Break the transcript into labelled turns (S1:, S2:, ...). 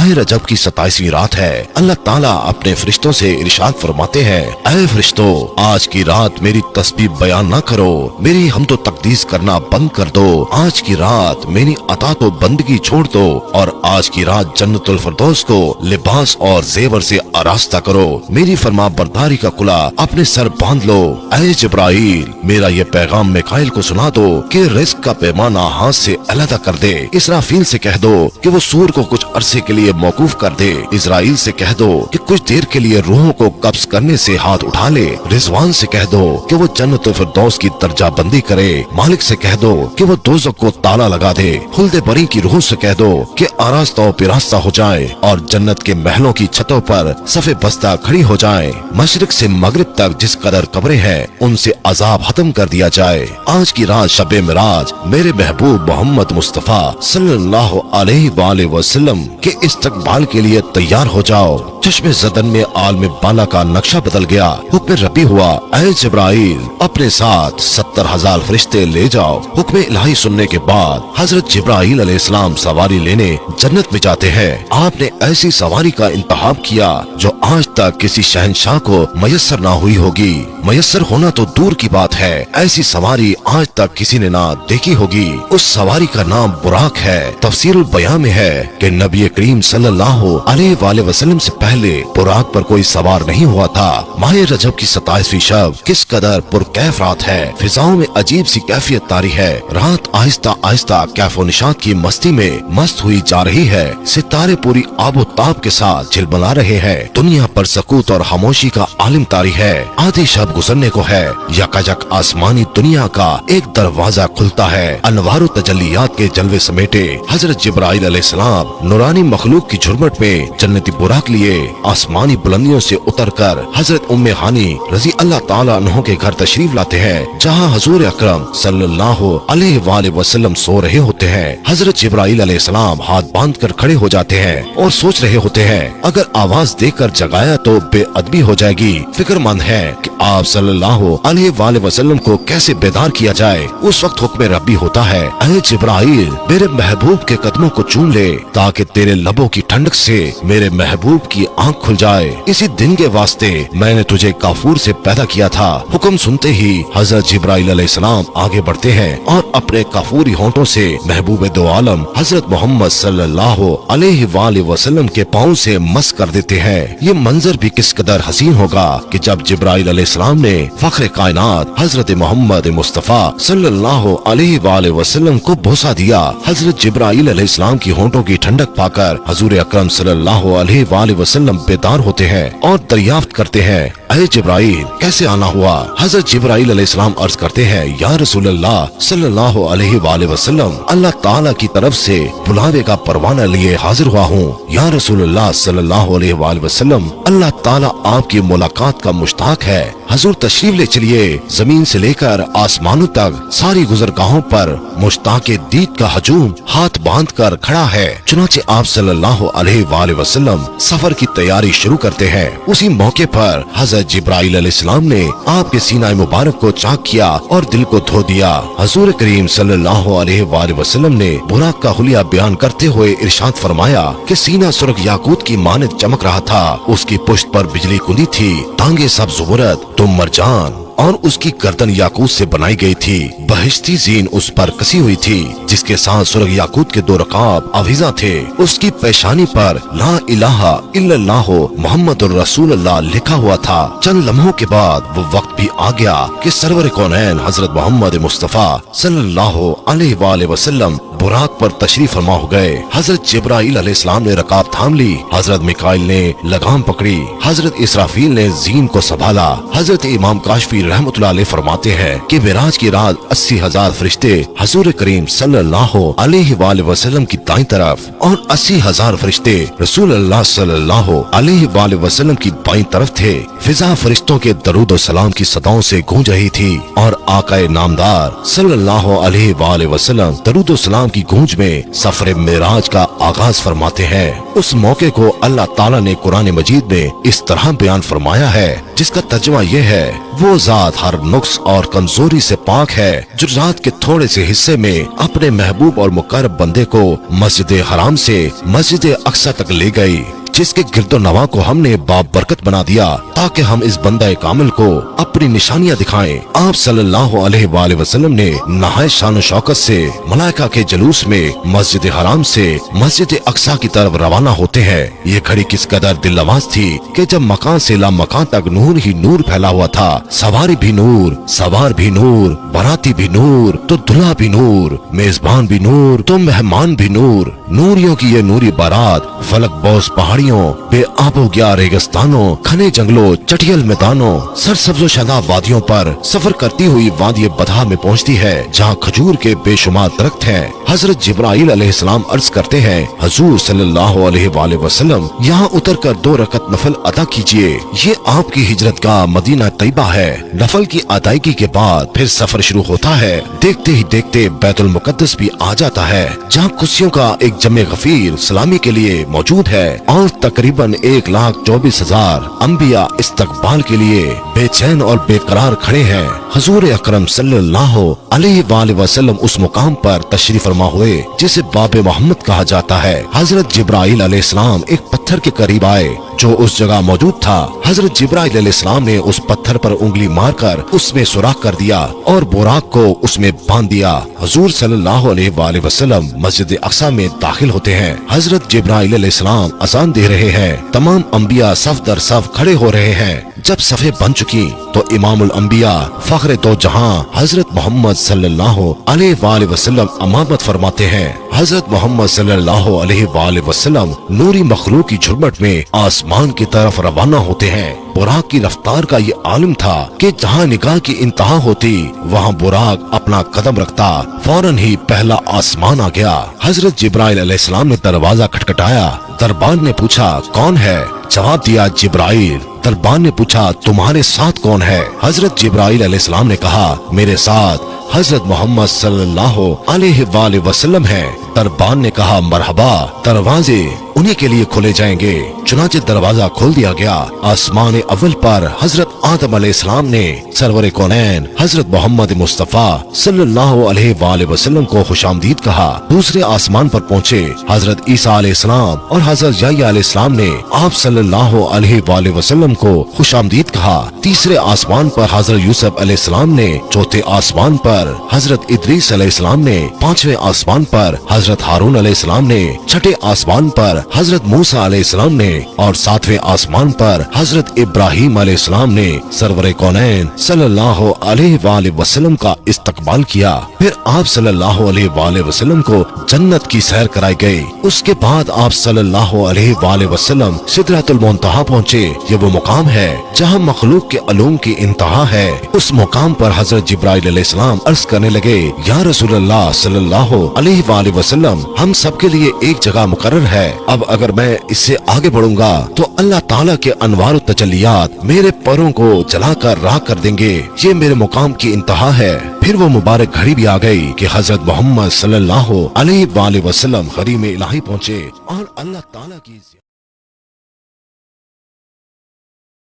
S1: माह रजब की 27वीं रात है। अल्लाह ताला अपने फरिश्तों से इरशाद फरमाते हैं, ऐ फरिश्तों, आज की रात मेरी तस्बीह बयान न करो, मेरी हमदो तकदीस करना बंद कर दो। आज की रात मेरी अतात व बंदगी छोड़ दो और आज की रात जन्नतुल फिरदौस को लिबास और जेवर से आरास्ता करो। मेरी फरमा बरदारी का कुला अपने सर बांध लो। ऐ जिब्राइल, मेरा ये पैगाम मिकाइल को सुना दो कि रिस्क का पैमाना हाथ से अलग कर दे। इसराफील से कह दो कि वो सूर को कुछ अरसे के लिए मौकूफ कर दे। इजराइल से कह दो कि कुछ देर के लिए रूहों को कब्ज करने से हाथ उठा ले। रिजवान से कह दो कि वो जन्नतुल फिरदौस की दर्जा बंदी करे। मालिक से कह दो कि वो दोज़ख को ताला लगा दे। खुल्दे बरी की रूह से कह दो कि आरास्ता और पिरास्ता हो जाए और जन्नत के महलों की छतों पर सफे बस्ता खड़ी हो जाए। मशरिक से मगरिब तक जिस कदर कब्रें हैं उनसे अजाब खत्म कर दिया जाए। आज की रात शबे मिराज मेरे महबूब मोहम्मद मुस्तफा सल्लल्लाहु अलैहि वसल्लम के इस्तकबाल के लिए तैयार हो जाओ। चश्मे ज़दन में आलम बाला का नक्शा बदल गया। हुक्म रब्बी हुआ, ऐ जिब्राइल, अपने साथ 70,000 फरिश्ते ले जाओ। हुक्म इलाही सुनने के बाद हजरत जिब्राइल अलैहिस्सलाम सवारी लेने जन्नत में जाते हैं। आपने ऐसी सवारी का इंतखाब किया जो आज तक किसी शहंशाह को मयस्सर ना हुई होगी। मयस्सर होना तो दूर की बात है, ऐसी सवारी आज तक किसी ने ना देखी होगी। उस सवारी का नाम बुराक है। तफसीरुल बयान में है कि नबी करीम सल्लल्लाहु अलैहि वसल्लम से पहले बुराक पर कोई सवार नहीं हुआ था। माह रजब की 27वीं शब किस कदर पुरकैफ रात है। फिजाओं में अजीब सी कैफियत तारी है। रात आहिस्ता आहिस्ता कैफो निशात की मस्ती में मस्त हुई जा रही है। सितारे पूरी आबो ताब के साथ झिलमिला रहे हैं। दुनिया पर सकूत और खामोशी का आलिम तारी है। आधी शब गुजरने को है। यकायक आसमानी दुनिया का एक दरवाजा खुलता है। अनवार तजल्लियात के जलवे समेटे हजरत जिब्राइल अलैहिस्सलाम नूरानी मखलूक की झुरमट में जन्नती बुराक लिए आसमानी बुलंदियों से उतरकर हजरत उम्मे हानी रजी अल्लाह ताला अन्हों के घर तशरीफ लाते हैं, जहां हुजूर अकरम सल्लल्लाहु अलैहि वसल्लम सो रहे होते हैं। हजरत जिब्राइल अलैहिस्सलाम हाथ बांध कर खड़े हो जाते हैं और सोच रहे होते हैं, अगर आवाज देकर जगाया तो बेअदबी हो जाएगी। फिक्रमंद है कि आप सल्लल्लाहु अलैहि वसल्लम को कैसे बेदार किया जाए। उस वक्त हुक्म रब्बी होता है, ऐ जिब्राइल, मेरे महबूब के कदमों को चूम ले ताकि तेरे लबों की ठंडक से मेरे महबूब की आंख खुल जाए। इसी दिन के वास्ते मैंने तुझे काफूर से पैदा किया था। हुक्म सुनते ही हजरत जिब्राइल अलैहिस्सलाम आगे बढ़ते हैं और अपने काफूरी होंठों से महबूब दो आलम हजरत मोहम्मद सल्लल्लाहु अलैहि वसल्लम के पाँव से मस कर देते हैं। ये मंजर भी किस कदर हसीन होगा कि जब जिब्राइल अलैहिस्सलाम ने फख्र कायनात हजरत मोहम्मद मुस्तफा सल्लल्लाहु अलैहि वसल्लम को बोसा दिया। हजरत जिब्राइल अलैहिस्सलाम की होंठों की ठंडक पाकर हुजूर अकरम सल्लल्लाहु अलैहि वसल्लम बेदार होते हैं और दरियाफ्त करते हैं, ऐ जिब्राइल, कैसे आना हुआ। हजरत जिब्राइल अलैहिस्सलाम अर्ज करते हैं, या रसूलल्लाह सल्लल्लाहु अलैहि वसल्लम, अल्लाह ताला की तरफ से बुलावे का परवाना लिए हाजिर हुआ हूँ। या रसूलल्लाह सल्लल्लाहु अलैहि वसल्लम, अल्लाह ताला आपकी मुलाकात का मुश्ताक है। हजूर तशरीफ ले चलिए। जमीन से लेकर आसमानों तक सारी गुजरगाहों पर मुश्ताक दीद का हजूम हाथ बांध कर खड़ा है। चुनाचे आप सल्लल्लाहु अलैहि वसल्लम सफर की तैयारी शुरू करते हैं। उसी मौके पर हजरत जिब्राइल अलैहिस्सलाम ने आपके सीना मुबारक को चाक किया और दिल को धो दिया। हजूर करीम सल्लल्लाहु अलैहि वसल्लम ने बुराक का हुलिया बयान करते हुए इरशाद फरमाया कि सीना सुर्ख याकूत की मानद चमक रहा था। उसकी पुश्त पर बिजली कुंदी थी। टांगे सब ज़ुबरत तो मरजान और उसकी गर्दन याकूत से बनाई गई थी। बहिश्ती जीन उस पर कसी हुई थी, जिसके साथ सुर्ख याकूत के 2 रकाब अवीज़ा थे। उसकी पेशानी पर ला इलाहा इल्लल्लाहु मुहम्मदुर रसूलुल्लाह लिखा हुआ था। चंद लम्हों के बाद वो वक्त भी आ गया कि सरवर कौनैन हजरत मोहम्मद मुस्तफा सल्लल्लाहु अलैहि वसल्लम बुराक पर तशरीफ फरमा हो गए। हजरत जिब्राइल अलैहिस्सलाम ने रकाब थाम ली। हजरत मिकाइल ने लगाम पकड़ी। हजरत इसराफील ने जीन को संभाला। हजरत इमाम काशफी रहमतुल्लाह अलैह फरमाते हैं कि मेराज की रात 80,000 फरिश्ते हजूर करीम सल्लल्लाहु अलैहि वसल्लम की दाईं तरफ और 80,000 फरिश्ते रसूलुल्लाह सल्लल्लाहु अलैहि वसल्लम की बाईं तरफ थे। फिजा फरिश्तों के दरूद और सलाम की सदाओं से गूंज रही थी और आकाए नामदार सल्लल्लाहु अलैहि वसल्लम दरूद और सलाम सलाम की गूंज में सफर मेराज का आगाज फरमाते हैं। उस मौके को अल्लाह ताला ने कुरान मजीद में इस तरह बयान फरमाया है, जिसका तर्जुमा ये है, वो जात हर नुक्स और कमजोरी से पाक है जो रात के थोड़े से हिस्से में अपने महबूब और मुकर्रब बंदे को मस्जिद हराम से मस्जिद अक्सा तक ले गई, जिसके गिरदो नवा को हमने बाब बरकत बना दिया ताकि हम इस बंदा कामिल को अपनी निशानियां दिखाएं। आप सल्लल्लाहु अलैहि वसल्लम ने नहायत शान शौकत से मलाइका के जलूस में मस्जिद हराम से मस्जिद अक्सा की तरफ रवाना होते हैं। ये घड़ी किस कदर दिल नवाज थी कि जब मकान से ला मकान तक नूर ही नूर फैला हुआ था। सवारी भी नूर, सवार भी नूर, बाराती भी नूर, तो दुल्हा भी नूर, मेजबान भी नूर, तो मेहमान भी नूर। नूरियों की ये नूरी बारात फलक बोस पहाड़ियों, बेआबो ग्या रेगिस्तानों, घने जंगलों, चटियल मैदानों, सरसब्ज़ो शादाब वादियों पर सफर करती हुई वादी बधा में पहुंचती है, जहां खजूर के बेशुमार दरख्त हैं। हजरत जिब्राइल अलैहिस्सलाम अर्ज करते हैं, हुजूर सल्लल्लाहु अलैहि वसल्लम यहाँ उतर कर 2 रकत नफल अदा कीजिए। ये आपकी हिजरत का मदीना तैयबा है। नफल की अदायगी के बाद फिर सफर शुरू होता है। देखते ही देखते बैतुल मुकद्दस भी आ जाता है, जहाँ कुर्सियों का एक जमे गफीर सलामी के लिए मौजूद है और तकरीबन 1,24,000 अंबिया इस्तकबाल के लिए बेचैन और बेकरार खड़े हैं। हुजूर अकरम सल्लल्लाहु अलैहि वसल्लम उस मुकाम पर तशरीफ फरमा हुए जिसे बाबे मोहम्मद कहा जाता है। हजरत जिब्राइल अलैहिस्सलाम एक पत्थर के करीब आए जो उस जगह मौजूद था। हजरत जिब्राइल अलैहिस्सलाम ने उस पत्थर पर उंगली मारकर उसमें सुराख कर दिया और बोराक को उसमें बांध दिया। हुजूर सल्लल्लाहु अलैहि वसल्लम मस्जिद अक्सा में दाखिल होते हैं। हजरत जिब्राइल अलैहिस्सलाम अज़ान दे रहे हैं। तमाम अंबिया सफ दर सफ खड़े हो रहे हैं। जब सफे बन चुकी तो इमामुल अंबिया फख्र दो जहां हजरत मोहम्मद सल्लल्लाहु अलैहि वसल्लम इमामत फरमाते हैं। हजरत मोहम्मद सल्लल्लाहु अलैहि वसल्लम नूरी मखलूक की झुरमट में आसमान की तरफ रवाना होते हैं। बुराक की रफ्तार का ये आलम था कि जहाँ निगाह की इंतहा होती वहाँ बुराक अपना कदम रखता, फौरन ही पहला आसमान आ गया। हजरत जिब्राइल अलैहिस्सलाम ने दरवाजा खटखटाया। दरबान ने पूछा, कौन है? जवाब दिया, जिब्राइल। दरबान ने पूछा, तुम्हारे साथ कौन है? हजरत जिब्राइल अलैहिस्सलाम ने कहा, मेरे साथ हजरत मोहम्मद सल्लल्लाहु अलैहि वसल्लम है। दरबान ने कहा, मरहबा, दरवाजे उन्हीं के लिए खोले जाएंगे। चुनाचे दरवाजा खोल दिया गया। आसमान अव्वल पर हजरत आदम अलैहिस्सलाम ने सरवर कौनैन हजरत मोहम्मद मुस्तफा सल्लल्लाहु अलैहि वसल्लम को खुशामदीद कहा। दूसरे आसमान पर पहुँचे हजरत ईसा अलैहिस्सलाम और हजरत याह्या अलैहिस्सलाम ने आप सल्लल्लाहु अलैहि वसल्लम को खुशामदीद कहा। तीसरे आसमान पर हजरत यूसुफ अलैहिस्सलाम ने, चौथे आसमान पर हजरत इदरीस अलैहिस्सलाम ने, पांचवें आसमान पर हजरत हारून अलैहिस्सलाम ने, छठे आसमान पर हजरत मूसा अलैहिस्सलाम ने और सातवें आसमान पर हजरत इब्राहिम अलैहिस्सलाम ने सरवर कौनैन सल्लल्लाहु अलैहि वसल्लम का इस्तकबाल किया। फिर आप सल्लल्लाहु अलैहि वसल्लम को जन्नत की सैर कराई गई। उसके बाद आप सल्लल्लाहु अलैहि वसल्लम सिदरतुल मुंतहा पहुँचे। ये वो मुकाम है जहाँ मखलूक के अलूम की इंतहा है। उस मुकाम पर हजरत जिब्राइल अलैहिस्सलाम अर्ज करने लगे, या रसूलल्लाह सल्लल्लाहु अलैहि वसल्लम, हम सबके लिए एक जगह मुकर्रर है। अब अगर मैं इससे आगे बढ़ूंगा तो अल्लाह ताला के अनवार और तजल्लियात मेरे पैरों को जलाकर राख कर देंगे। ये मेरे मुकाम की इंतहा है। फिर वो मुबारक घड़ी भी आ गई कि हजरत मोहम्मद सल्लल्लाहु अलैहि वसल्लम गरीम इलाही पहुँचे और अल्लाह ताला की